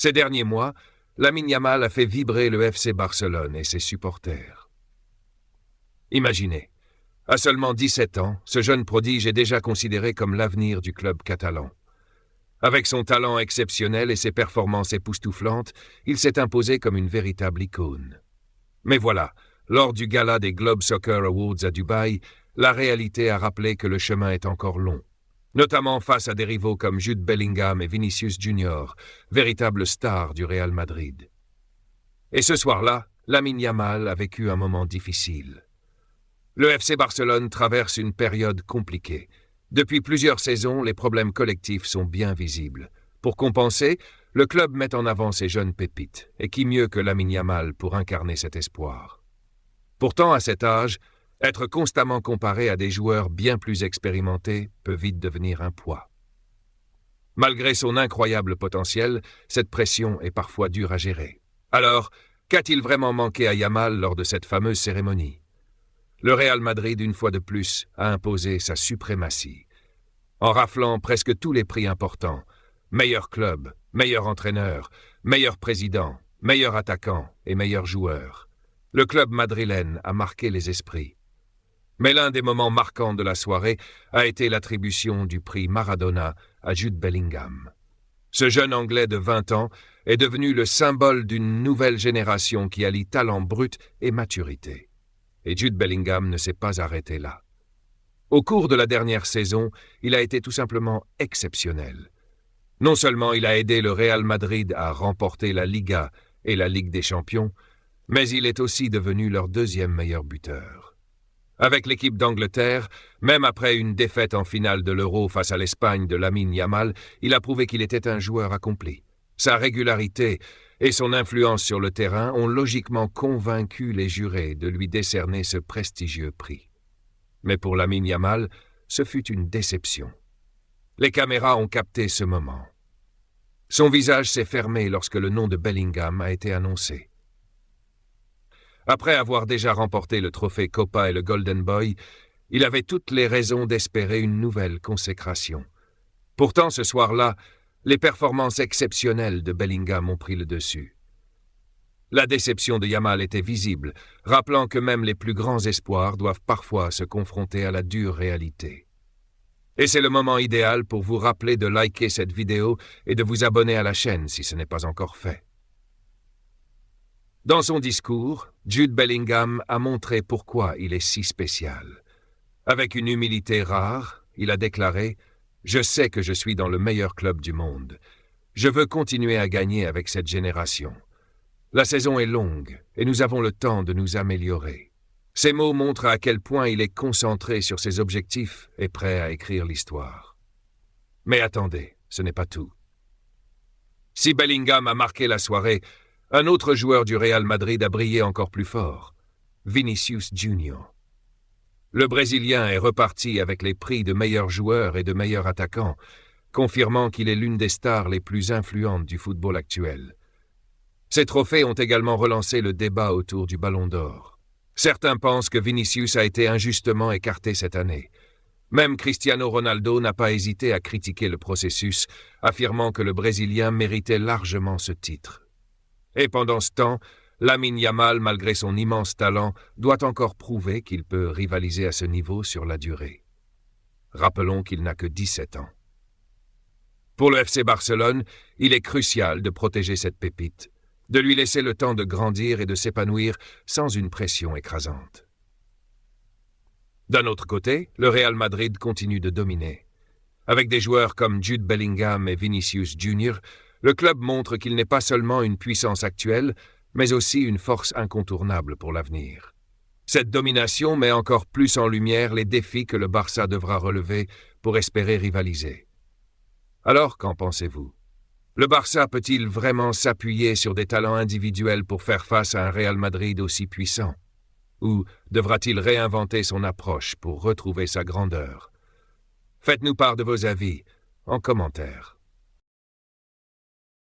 Ces derniers mois, Lamine Yamal a fait vibrer le FC Barcelone et ses supporters. Imaginez, à seulement 17 ans, ce jeune prodige est déjà considéré comme l'avenir du club catalan. Avec son talent exceptionnel et ses performances époustouflantes, il s'est imposé comme une véritable icône. Mais voilà, lors du gala des Globe Soccer Awards à Dubaï, la réalité a rappelé que le chemin est encore long, notamment face à des rivaux comme Jude Bellingham et Vinicius Junior, véritables stars du Real Madrid. Et ce soir-là, Lamine Yamal a vécu un moment difficile. Le FC Barcelone traverse une période compliquée. Depuis plusieurs saisons, les problèmes collectifs sont bien visibles. Pour compenser, le club met en avant ses jeunes pépites. Et qui mieux que Lamine Yamal pour incarner cet espoir? Pourtant, à cet âge, être constamment comparé à des joueurs bien plus expérimentés peut vite devenir un poids. Malgré son incroyable potentiel, cette pression est parfois dure à gérer. Alors, qu'a-t-il vraiment manqué à Yamal lors de cette fameuse cérémonie? Le Real Madrid, une fois de plus, a imposé sa suprématie. En raflant presque tous les prix importants, meilleur club, meilleur entraîneur, meilleur président, meilleur attaquant et meilleur joueur, le club madrilène a marqué les esprits. Mais l'un des moments marquants de la soirée a été l'attribution du prix Maradona à Jude Bellingham. Ce jeune Anglais de 20 ans est devenu le symbole d'une nouvelle génération qui allie talent brut et maturité. Et Jude Bellingham ne s'est pas arrêté là. Au cours de la dernière saison, il a été tout simplement exceptionnel. Non seulement il a aidé le Real Madrid à remporter la Liga et la Ligue des Champions, mais il est aussi devenu leur deuxième meilleur buteur. Avec l'équipe d'Angleterre, même après une défaite en finale de l'Euro face à l'Espagne de Lamine Yamal, il a prouvé qu'il était un joueur accompli. Sa régularité et son influence sur le terrain ont logiquement convaincu les jurés de lui décerner ce prestigieux prix. Mais pour Lamine Yamal, ce fut une déception. Les caméras ont capté ce moment. Son visage s'est fermé lorsque le nom de Bellingham a été annoncé. Après avoir déjà remporté le trophée Copa et le Golden Boy, il avait toutes les raisons d'espérer une nouvelle consécration. Pourtant, ce soir-là, les performances exceptionnelles de Bellingham ont pris le dessus. La déception de Yamal était visible, rappelant que même les plus grands espoirs doivent parfois se confronter à la dure réalité. Et c'est le moment idéal pour vous rappeler de liker cette vidéo et de vous abonner à la chaîne si ce n'est pas encore fait. Dans son discours, Jude Bellingham a montré pourquoi il est si spécial. Avec une humilité rare, il a déclaré « Je sais que je suis dans le meilleur club du monde. Je veux continuer à gagner avec cette génération. La saison est longue et nous avons le temps de nous améliorer. » Ces mots montrent à quel point il est concentré sur ses objectifs et prêt à écrire l'histoire. Mais attendez, ce n'est pas tout. Si Bellingham a marqué la soirée, un autre joueur du Real Madrid a brillé encore plus fort, Vinicius Junior. Le Brésilien est reparti avec les prix de meilleur joueur et de meilleur attaquant, confirmant qu'il est l'une des stars les plus influentes du football actuel. Ces trophées ont également relancé le débat autour du Ballon d'Or. Certains pensent que Vinicius a été injustement écarté cette année. Même Cristiano Ronaldo n'a pas hésité à critiquer le processus, affirmant que le Brésilien méritait largement ce titre. Et pendant ce temps, Lamine Yamal, malgré son immense talent, doit encore prouver qu'il peut rivaliser à ce niveau sur la durée. Rappelons qu'il n'a que 17 ans. Pour le FC Barcelone, il est crucial de protéger cette pépite, de lui laisser le temps de grandir et de s'épanouir sans une pression écrasante. D'un autre côté, le Real Madrid continue de dominer. Avec des joueurs comme Jude Bellingham et Vinicius Junior, le club montre qu'il n'est pas seulement une puissance actuelle, mais aussi une force incontournable pour l'avenir. Cette domination met encore plus en lumière les défis que le Barça devra relever pour espérer rivaliser. Alors, qu'en pensez-vous? Le Barça peut-il vraiment s'appuyer sur des talents individuels pour faire face à un Real Madrid aussi puissant? Ou devra-t-il réinventer son approche pour retrouver sa grandeur? Faites-nous part de vos avis en commentaire.